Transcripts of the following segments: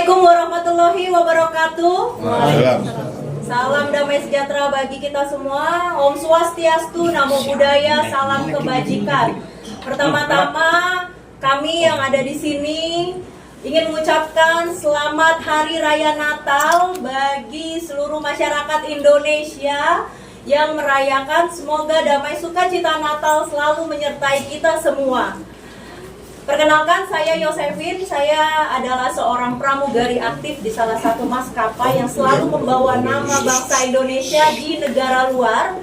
Assalamualaikum warahmatullahi wabarakatuh. Waalaikumsalam. Salam damai sejahtera bagi kita semua. Om Swastiastu, Namo Buddhaya, salam kebajikan. Pertama-tama, kami yang ada di sini ingin mengucapkan selamat Hari Raya Natal bagi seluruh masyarakat Indonesia yang merayakan. Semoga damai sukacita Natal selalu menyertai kita semua. Perkenalkan, saya Yosefin. Saya adalah seorang pramugari aktif di salah satu maskapai yang selalu membawa nama bangsa Indonesia di negara luar.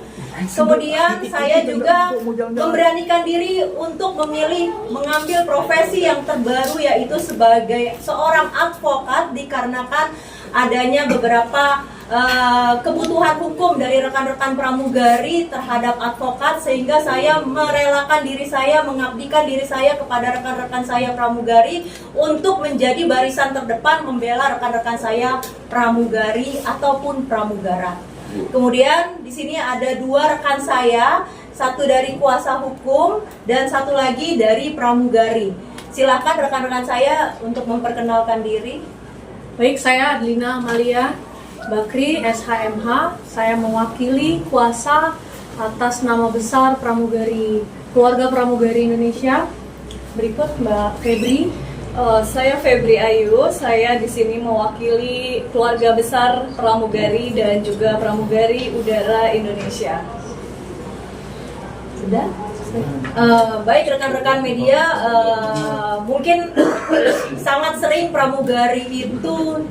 Kemudian saya juga memberanikan diri untuk memilih mengambil profesi yang terbaru, yaitu sebagai seorang advokat, dikarenakan adanya beberapa kebutuhan hukum dari rekan-rekan pramugari terhadap advokat, sehingga saya merelakan diri saya, mengabdikan diri saya kepada rekan-rekan saya pramugari untuk menjadi barisan terdepan membela rekan-rekan saya pramugari ataupun pramugara. Kemudian di sini ada dua rekan saya, satu dari kuasa hukum dan satu lagi dari pramugari. Silakan rekan-rekan saya untuk memperkenalkan diri. Baik, saya Adlina Amalia Bakri, SHMH. Saya mewakili kuasa atas nama besar pramugari, keluarga pramugari Indonesia. Berikut Mbak Febri. Saya Febri Ayu. Saya di sini mewakili keluarga besar pramugari dan juga pramugari udara Indonesia. Sudah? Baik rekan-rekan media, mungkin sangat sering pramugari itu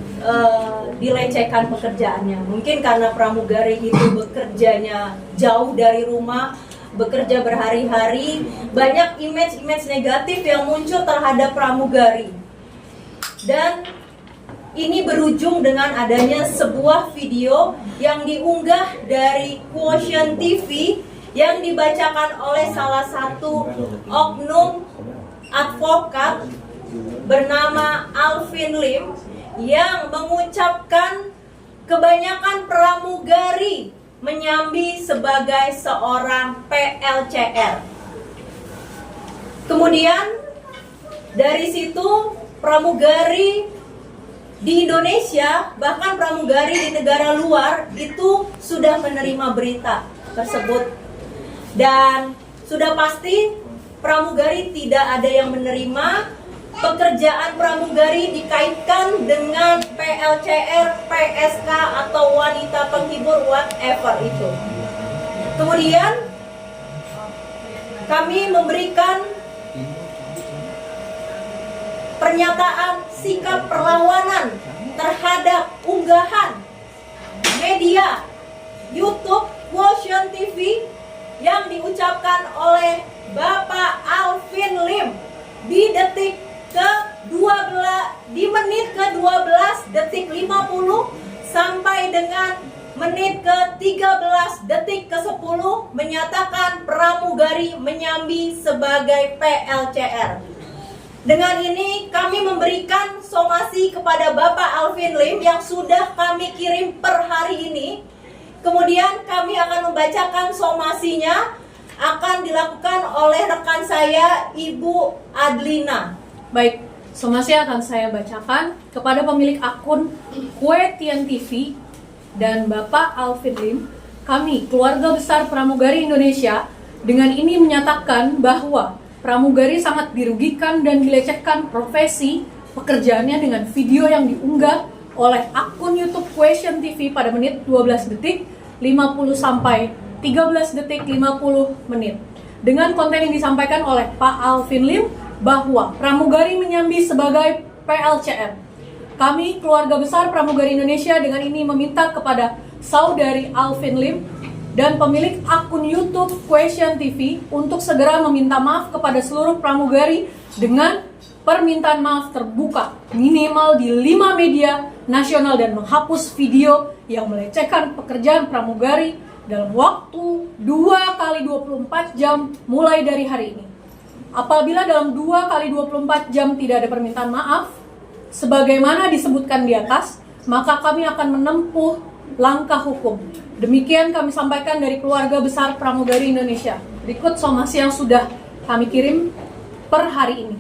dilecehkan pekerjaannya. Mungkin karena pramugari itu bekerjanya jauh dari rumah, bekerja berhari-hari, banyak image-image negatif yang muncul terhadap pramugari. Dan ini berujung dengan adanya sebuah video yang diunggah dari Quotient TV yang dibacakan oleh salah satu oknum advokat bernama Alvin Lim yang mengucapkan kebanyakan pramugari menyambi sebagai seorang PLCR. Kemudian dari situ pramugari di Indonesia, bahkan pramugari di negara luar itu sudah menerima berita tersebut. Dan sudah pasti pramugari tidak ada yang menerima. Pekerjaan pramugari dikaitkan dengan PLCR, PSK atau wanita penghibur, whatever itu. Kemudian kami memberikan pernyataan sikap perlawanan terhadap unggahan media YouTube Quotient TV yang diucapkan oleh Bapak Alvin Lim di detik ke-12, di menit ke-12 detik 50 sampai dengan menit ke-13 detik ke-10 menyatakan pramugari menyambi sebagai PLCR. Dengan ini kami memberikan somasi kepada Bapak Alvin Lim yang sudah kami kirim per hari ini. Kemudian kami akan membacakan somasinya, akan dilakukan oleh rekan saya, Ibu Adlina. Baik, somasi akan saya bacakan kepada pemilik akun Quotient TV dan Bapak Alvin Lim. Kami, keluarga besar pramugari Indonesia, dengan ini menyatakan bahwa pramugari sangat dirugikan dan dilecehkan profesi pekerjaannya dengan video yang diunggah oleh akun YouTube Quotient TV pada menit 12 detik 50 sampai 13 detik 50 menit. Dengan konten yang disampaikan oleh Pak Alvin Lim bahwa pramugari menyambi sebagai PLCR. Kami, keluarga besar pramugari Indonesia, dengan ini meminta kepada saudari Alvin Lim dan pemilik akun YouTube Quotient TV untuk segera meminta maaf kepada seluruh pramugari dengan permintaan maaf terbuka minimal di 5 media nasional dan menghapus video yang melecehkan pekerjaan pramugari dalam waktu 2 kali 24 jam mulai dari hari ini. Apabila dalam 2 kali 24 jam tidak ada permintaan maaf sebagaimana disebutkan di atas, maka kami akan menempuh langkah hukum. Demikian kami sampaikan dari keluarga besar pramugari Indonesia. Berikut somasi yang sudah kami kirim per hari ini.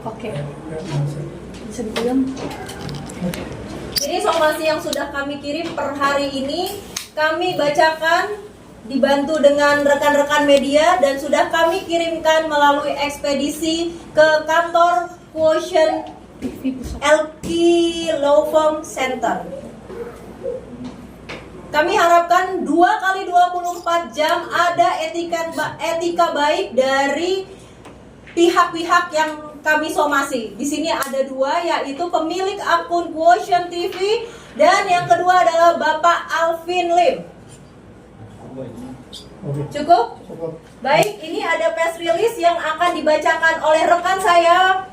Oke. Bisa dipegang. Ini somasi yang sudah kami kirim per hari ini kami bacakan dibantu dengan rekan-rekan media dan sudah kami kirimkan melalui ekspedisi ke kantor Quotient LQ Law Firm Center. Kami harapkan 2 kali 24 jam ada etika baik dari pihak-pihak yang kami somasi. Di sini ada 2, yaitu pemilik akun Quotient TV dan yang kedua adalah Bapak Alvin Lim. Cukup? Baik, ini ada press release yang akan dibacakan oleh rekan saya.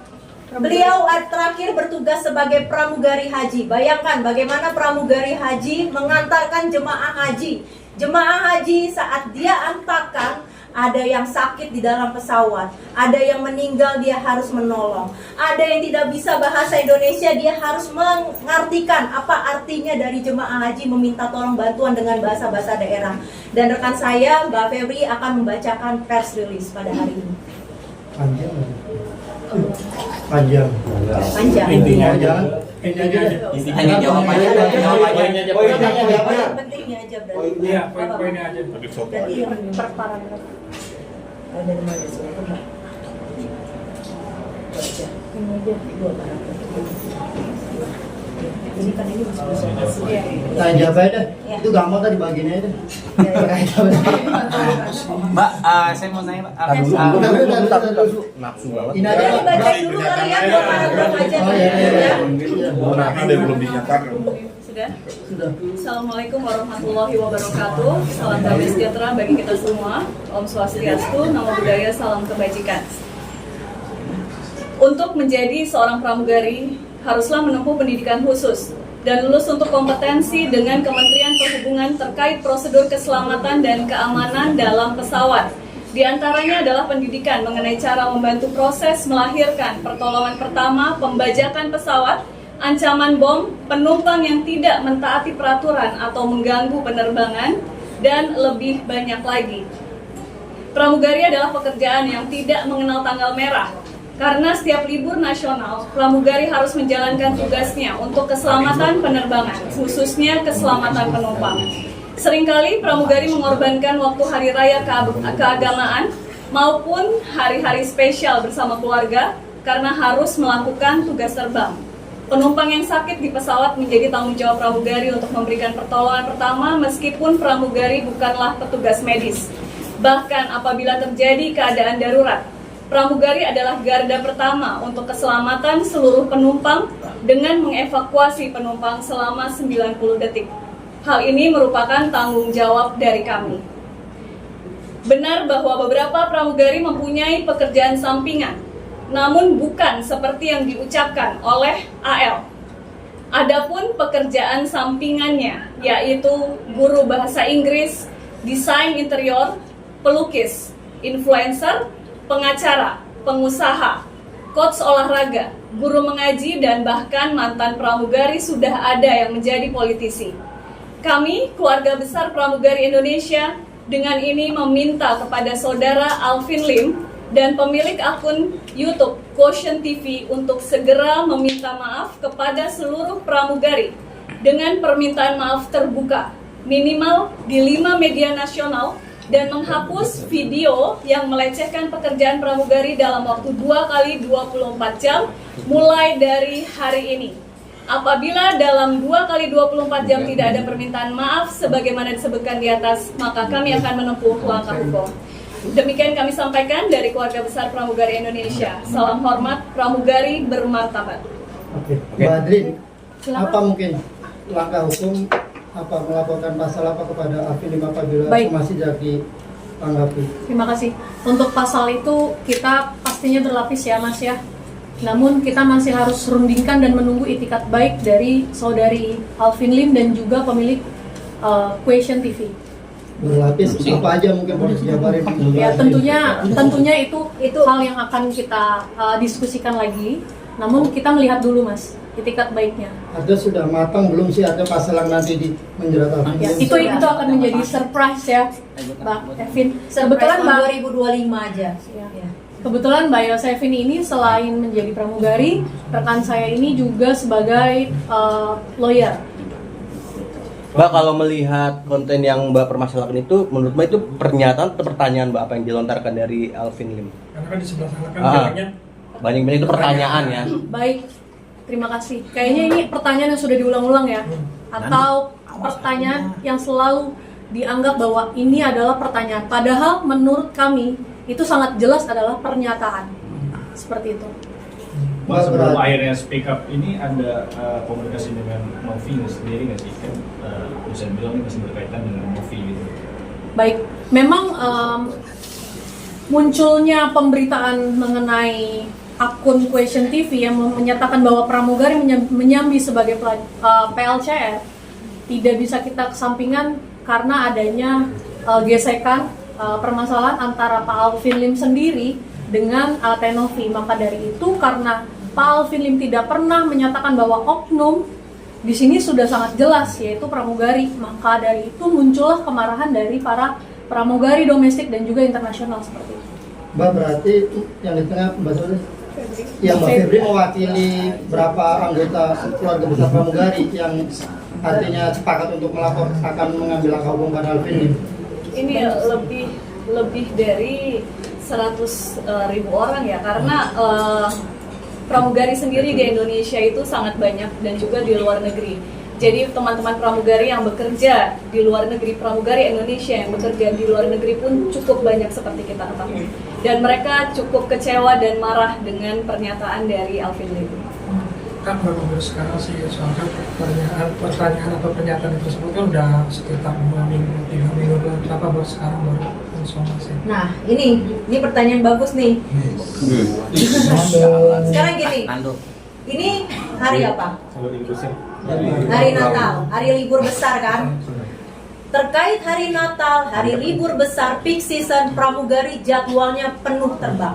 Beliau terakhir bertugas sebagai pramugari haji. Bayangkan bagaimana pramugari haji mengantarkan jemaah haji. Jemaah haji saat dia antarkan, ada yang sakit di dalam pesawat, ada yang meninggal, dia harus menolong, ada yang tidak bisa bahasa Indonesia, dia harus mengartikan apa artinya dari jemaah haji meminta tolong bantuan dengan bahasa-bahasa daerah. Dan rekan saya, Mbak Febri, akan membacakan press release pada hari ini. Panjang. Intinya aja. Hanya jawab aja. Pentingnya aja berarti. Iya, poin-poinnya aja. Berarti yang per paragraf. Ada di mana sih? Ini aja 2 paragraf. Ini kan ini masih. Tanya apa deh? Itu gampang tadi bagiannya itu. Mbak, saya mau nanya, Pak. Nafsu banget. Ini aja dibaca dulu kalian 2 paragraf aja. Belum dinyatakan. Sudah? Sudah. Assalamualaikum warahmatullahi wabarakatuh. Salam damai sejahtera bagi kita semua. Om Swastiastu, Namo Buddhaya, salam kebajikan. Untuk menjadi seorang pramugari, haruslah menempuh pendidikan khusus dan lulus untuk kompetensi dengan Kementerian Perhubungan terkait prosedur keselamatan dan keamanan dalam pesawat. Di antaranya adalah pendidikan mengenai cara membantu proses melahirkan, pertolongan pertama, pembajakan pesawat, ancaman bom, penumpang yang tidak mentaati peraturan atau mengganggu penerbangan, dan lebih banyak lagi. Pramugari adalah pekerjaan yang tidak mengenal tanggal merah. Karena setiap libur nasional, pramugari harus menjalankan tugasnya untuk keselamatan penerbangan, khususnya keselamatan penumpang. Seringkali pramugari mengorbankan waktu hari raya keagamaan maupun hari-hari spesial bersama keluarga karena harus melakukan tugas terbang. Penumpang yang sakit di pesawat menjadi tanggung jawab pramugari untuk memberikan pertolongan pertama meskipun pramugari bukanlah petugas medis. Bahkan apabila terjadi keadaan darurat, pramugari adalah garda pertama untuk keselamatan seluruh penumpang dengan mengevakuasi penumpang selama 90 detik. Hal ini merupakan tanggung jawab dari kami. Benar bahwa beberapa pramugari mempunyai pekerjaan sampingan, namun bukan seperti yang diucapkan oleh AL. Adapun pekerjaan sampingannya yaitu guru bahasa Inggris, desain interior, pelukis, influencer, pengacara, pengusaha, coach olahraga, guru mengaji, dan bahkan mantan pramugari sudah ada yang menjadi politisi. Kami, keluarga besar pramugari Indonesia, dengan ini meminta kepada saudara Alvin Lim dan pemilik akun YouTube Quotient TV untuk segera meminta maaf kepada seluruh pramugari dengan permintaan maaf terbuka, minimal di 5 media nasional, dan menghapus video yang melecehkan pekerjaan pramugari dalam waktu 2 kali 24 jam mulai dari hari ini. Apabila dalam 2 kali 24 jam tidak ada permintaan maaf sebagaimana disebutkan di atas, maka kami akan menempuh langkah hukum. Demikian kami sampaikan dari keluarga besar pramugari Indonesia. Salam hormat, pramugari bermartabat. Oke. Mbak Adrin, apa mungkin langkah hukum melaporkan pasal apa kepada Alvin Lim apabila masih jadi tanggapi? Terima kasih. Untuk pasal itu kita pastinya berlapis ya Mas ya. Namun kita masih harus rundingkan dan menunggu itikat baik dari saudari Alvin Lim dan juga pemilik Quotient TV. Berlapis apa aja mungkin harus dijabarin? Ya tentunya itu hal yang akan kita diskusikan lagi. Namun kita melihat dulu Mas itikat baiknya. Ada sudah matang belum sih ada pasal yang nanti di menjerat Alvin? Ya, itu akan menjadi surprise ya, Mbak Evin. Kebetulan 2025 aja. Ya. Kebetulan Mbak Yosefin ini selain menjadi pramugari, rekan saya ini juga sebagai lawyer. Mbak, kalau melihat konten yang Mbak permasalahkan itu, menurut Mbak itu pernyataan atau pertanyaan Mbak apa yang dilontarkan dari Alvin Lim? Karena kan di sebelah sana kan bilangnya Banyak itu pertanyaan ya. Baik, terima kasih. Kayaknya ini pertanyaan yang sudah diulang-ulang ya, atau pertanyaan yang selalu dianggap bahwa ini adalah pertanyaan. Padahal menurut kami itu sangat jelas adalah pernyataan. Seperti itu. Mbak, sebelum akhirnya speak up ini ada komunikasi dengan Novi sendiri nggak sih? Kan bisa bilang ini masih berkaitan dengan Novi gitu. Baik, memang munculnya pemberitaan mengenai akun Question TV yang menyatakan bahwa pramugari menyambi sebagai PLCR tidak bisa kita kesampingkan karena adanya gesekan permasalahan antara Pak Alvin Lim sendiri dengan Tenovi. Maka dari itu, karena Pak Alvin Lim tidak pernah menyatakan bahwa oknum di sini sudah sangat jelas, yaitu pramugari, maka dari itu muncullah kemarahan dari para pramugari domestik dan juga internasional seperti itu. Mbak, berarti yang di tengah Mbak Suri, yang Mbak Febri mewakili berapa anggota keluarga besar pramugari yang artinya sepakat untuk melapor akan mengambil langkah hukum pada Alvin Lim. Ini lebih dari 100.000 orang ya, karena pramugari sendiri di Indonesia itu sangat banyak dan juga di luar negeri. Jadi teman-teman pramugari yang bekerja di luar negeri, pramugari Indonesia yang bekerja di luar negeri pun cukup banyak seperti kita ketahui. Dan mereka cukup kecewa dan marah dengan pernyataan dari Alvin Lim. kan baru sekarang sih, soalnya pertanyaan atau pernyataan tersebut kan udah sekitar 2 minggu, 3 minggu belum, kenapa baru sekarang baru informasi? Nah, ini pertanyaan bagus nih. Sekarang gini, ini hari apa? Hari Natal, hari libur besar kan? Terkait hari Natal, hari libur besar, peak season, pramugari jadwalnya penuh terbang.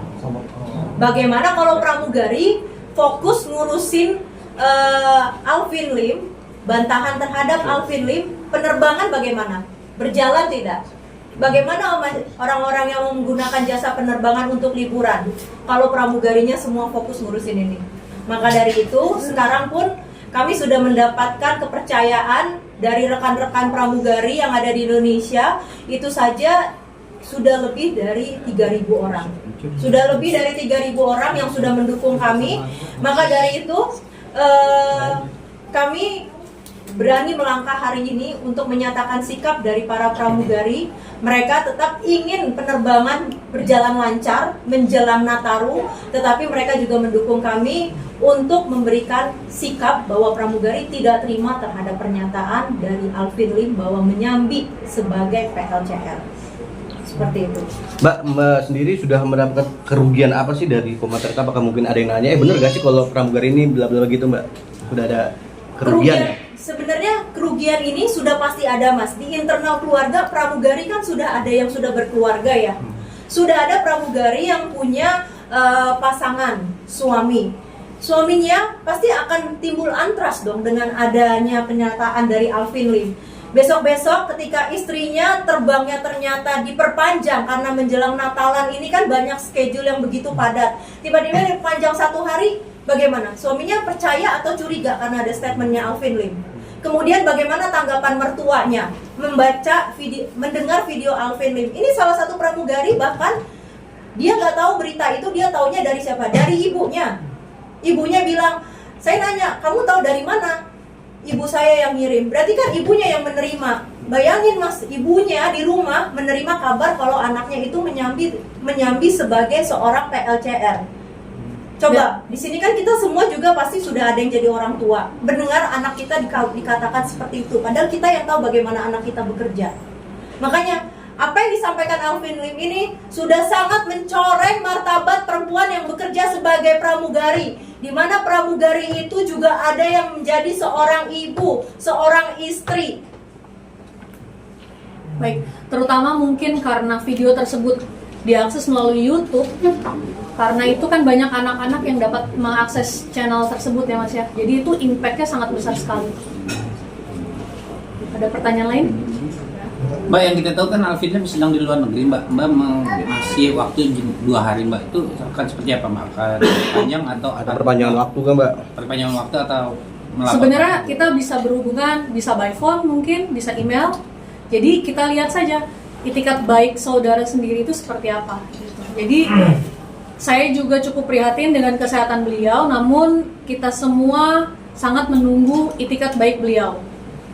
Bagaimana kalau pramugari fokus ngurusin Alvin Lim, bantahan terhadap Alvin Lim, penerbangan bagaimana? Berjalan tidak? Bagaimana orang-orang yang menggunakan jasa penerbangan untuk liburan kalau pramugarinya semua fokus ngurusin ini? Maka dari itu, sekarang pun kami sudah mendapatkan kepercayaan dari rekan-rekan pramugari yang ada di Indonesia. Itu saja sudah lebih dari 3.000 orang. Sudah lebih dari 3.000 orang yang sudah mendukung kami. Maka dari itu kami berani melangkah hari ini untuk menyatakan sikap dari para pramugari. Mereka tetap ingin penerbangan berjalan lancar menjelang Nataru, tetapi mereka juga mendukung kami untuk memberikan sikap bahwa pramugari tidak terima terhadap pernyataan dari Alvin Lim bahwa menyambi sebagai PLCR. Seperti itu. Mbak sendiri sudah mendapatkan kerugian apa sih dari komentar itu? Apakah mungkin ada yang nanya, bener gak sih kalau pramugari ini bla bla gitu Mbak? Sudah ada kerugian ya? Sebenarnya kerugian ini sudah pasti ada Mas. Di internal keluarga pramugari kan sudah ada yang sudah berkeluarga ya. Sudah ada pramugari yang punya pasangan, suami. Suaminya pasti akan timbul antras dong dengan adanya pernyataan dari Alvin Lim. Besok-besok ketika istrinya terbangnya ternyata diperpanjang karena menjelang Natalan ini kan banyak schedule yang begitu padat. Tiba-tiba dipanjang 1 hari, bagaimana? Suaminya percaya atau curiga karena ada statementnya Alvin Lim. Kemudian bagaimana tanggapan mertuanya mendengar video Alvin Lim. Ini salah satu pramugari bahkan dia nggak tahu berita itu, dia taunya dari siapa? Dari ibunya. Ibunya bilang, saya nanya, kamu tahu dari mana? Ibu saya yang ngirim. Berarti kan ibunya yang menerima. Bayangin Mas, ibunya di rumah menerima kabar kalau anaknya itu menyambi sebagai seorang PLCR. Coba, di sini kan kita semua juga pasti sudah ada yang jadi orang tua. Mendengar anak kita dikatakan seperti itu. Padahal kita yang tahu bagaimana anak kita bekerja. Makanya, apa yang disampaikan Alvin Lim ini sudah sangat mencoreng martabat perempuan yang bekerja sebagai pramugari. Di mana pramugari itu juga ada yang menjadi seorang ibu, seorang istri. Baik, terutama mungkin karena video tersebut diakses melalui YouTube. Karena itu kan banyak anak-anak yang dapat mengakses channel tersebut ya Mas ya. Jadi itu impact-nya sangat besar sekali. Ada pertanyaan lain? Mbak, yang kita tahu kan Alvin Lim sedang di luar negeri, Mbak dikasih waktu 2 hari Mbak, itu akan seperti apa Mbak? Akan panjang atau Ada perpanjangan waktu kan Mbak? perpanjangan waktu atau melapor? Sebenarnya kita bisa berhubungan, bisa by phone mungkin, bisa email. Jadi kita lihat saja itikat baik saudara sendiri itu seperti apa. Gitu. Jadi saya juga cukup prihatin dengan kesehatan beliau, namun kita semua sangat menunggu itikat baik beliau.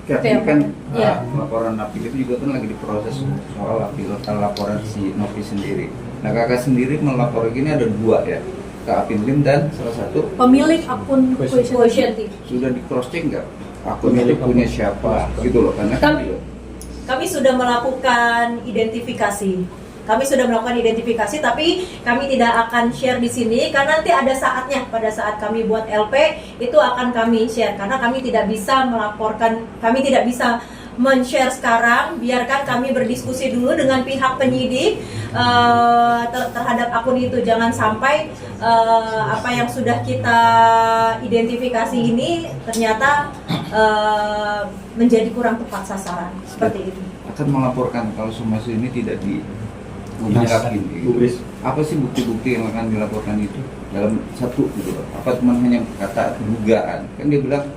Ya, Itu ya, ini kan Pak. Ya. laporan Apil itu juga kan lagi diproses soal Apil, laporan si Novi sendiri. Nah kakak sendiri melapor gini ada 2 ya, ke Apil Lim dan salah satu Pemilik akun Question TV. sudah di cross check nggak akun itu punya siapa gitu loh, karena Kami sudah melakukan identifikasi. Tapi kami tidak akan share di sini karena nanti ada saatnya pada saat kami buat LP itu akan kami share karena kami tidak bisa melaporkan, kami tidak bisa men-share sekarang. Biarkan kami berdiskusi dulu dengan pihak penyidik terhadap akun itu. Jangan sampai apa yang sudah kita identifikasi ini ternyata menjadi kurang tepat sasaran seperti itu. akan melaporkan kalau somasi ini tidak yakin gitu. Apa sih bukti-bukti yang akan dilaporkan itu dalam satu gitu loh? Apa cuma hanya kata dugaan? Kan dia bilang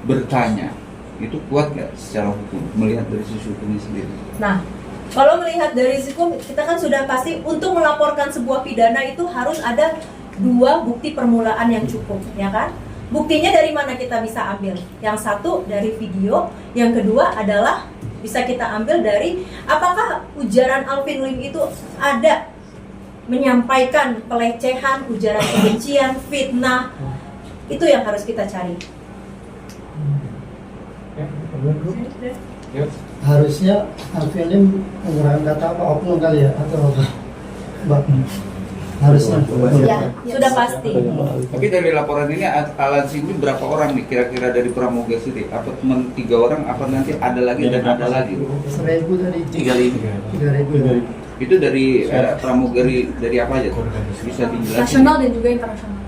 bertanya. Itu kuat nggak secara hukum melihat dari sisi hukumnya sendiri? Nah, kalau melihat dari sisi hukum kita kan sudah pasti untuk melaporkan sebuah pidana itu harus ada 2 bukti permulaan yang cukup, ya kan? Buktinya dari mana kita bisa ambil? Yang satu dari video, yang kedua adalah bisa kita ambil dari apakah ujaran Alvin Lim itu ada menyampaikan pelecehan, ujaran kebencian, fitnah. Itu yang harus kita cari. Harusnya Alvin Lim menggunakan kata apa, oknum kali ya, atau apa? Mbak, harusnya. Ya, sudah pasti. Tapi dari laporan ini alat ini berapa orang nih kira-kira dari Pramuga sendiri? Apa cuma 3 orang? Apa nanti ada lagi dan ada lagi? 1.000 dari 3.000. Itu dari pramugari dari apa aja? Bisa dijelaskan? Nasional dan juga internasional.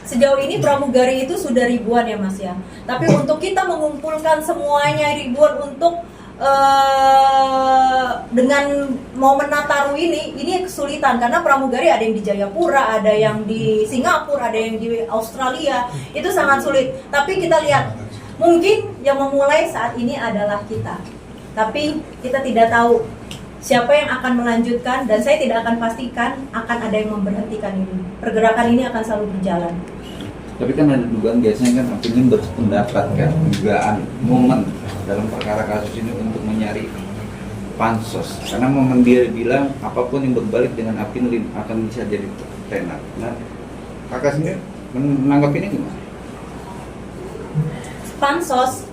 Sejauh ini pramugari itu sudah ribuan ya Mas ya. Tapi untuk kita mengumpulkan semuanya ribuan untuk dengan momen Nataru ini kesulitan karena pramugari ada yang di Jayapura, ada yang di Singapura, ada yang di Australia. Itu sangat sulit. Tapi kita lihat mungkin yang memulai saat ini adalah kita. Tapi kita tidak tahu siapa yang akan melanjutkan dan saya tidak akan pastikan akan ada yang memberhentikan ini. Pergerakan ini akan selalu berjalan. Tapi kan ada dugaan biasanya kan ingin berpendapat kan dugaan momen dalam perkara kasus ini untuk menyari pansos karena momen dia bilang apapun yang berbalik dengan Alvin Lim akan bisa jadi tenar. Nah, kakak sendiri menanggapi ini gimana? Pansos,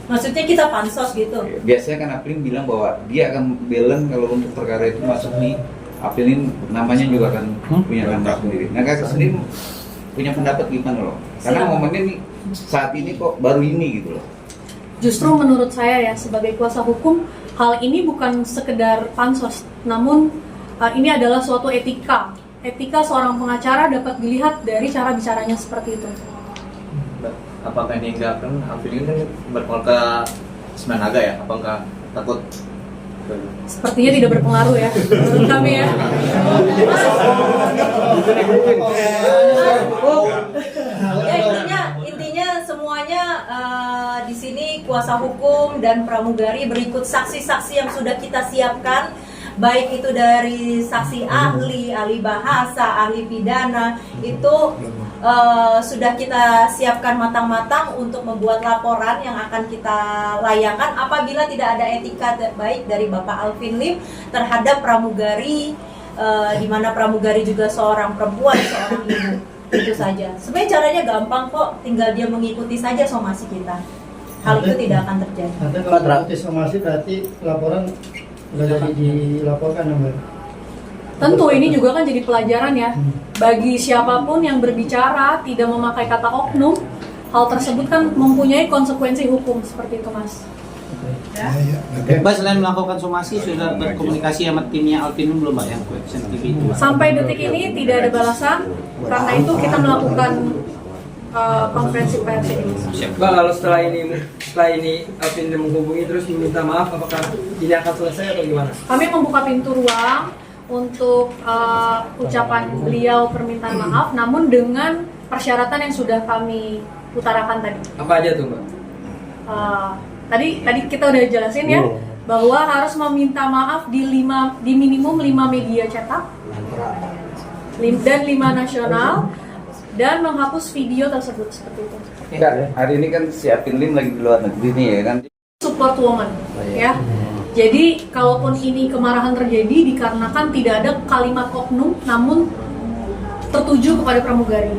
maksudnya kita pansos gitu. Biasanya kan Alvin bilang bahwa dia akan belen kalau untuk perkara itu masuk nih Alvin namanya juga akan punya nama sendiri. Nah kakak sendiri punya pendapat gimana loh? Karena momennya nih saat ini kok baru ini gitu loh. Justru menurut saya ya sebagai kuasa hukum hal ini bukan sekedar pansos, namun ini adalah suatu etika. Etika seorang pengacara dapat dilihat dari cara bicaranya seperti itu. Apakah ini enggak kan Alvin ini kan berpengaruh ke Semenaga ya? Apakah takut? Sepertinya tidak berpengaruh ya menurut kami ya. Intinya semuanya di sini kuasa hukum dan pramugari berikut saksi-saksi yang sudah kita siapkan, baik itu dari saksi ahli bahasa, ahli pidana, itu sudah kita siapkan matang-matang untuk membuat laporan yang akan kita layangkan apabila tidak ada etika baik dari Bapak Alvin Lim terhadap pramugari, di mana pramugari juga seorang perempuan, seorang ibu. Itu saja. Sebenarnya caranya gampang kok, tinggal dia mengikuti saja somasi kita. Hal itu tidak akan terjadi. Nanti kalau mengikuti somasi berarti laporan udah jadi dilaporkan ya Mbak? Tentu ini juga kan jadi pelajaran ya bagi siapapun yang berbicara tidak memakai kata oknum, hal tersebut kan mempunyai konsekuensi hukum seperti itu Mas. Mbak selain melakukan somasi sudah berkomunikasi sama timnya Alvin belum Mbak yang Question TV itu? Sampai detik ini tidak ada balasan, karena itu kita melakukan konferensi pers ini. Mbak, kalau setelah ini Alvin menghubungi terus meminta maaf, apakah ini akan selesai atau gimana? Kami membuka pintu ruang untuk ucapan beliau permintaan maaf, namun dengan persyaratan yang sudah kami utarakan tadi. Apa aja tuh, Mbak? Tadi kita udah jelasin ya, bahwa harus meminta maaf di minimum 5 media cetak dan 5 nasional, dan menghapus video tersebut seperti itu. Enggak, hari ini kan si Alvin Lim lagi di luar negeri nih ya kan. Support woman, ya. Jadi kalaupun ini kemarahan terjadi dikarenakan tidak ada kalimat oknum, namun tertuju kepada pramugari.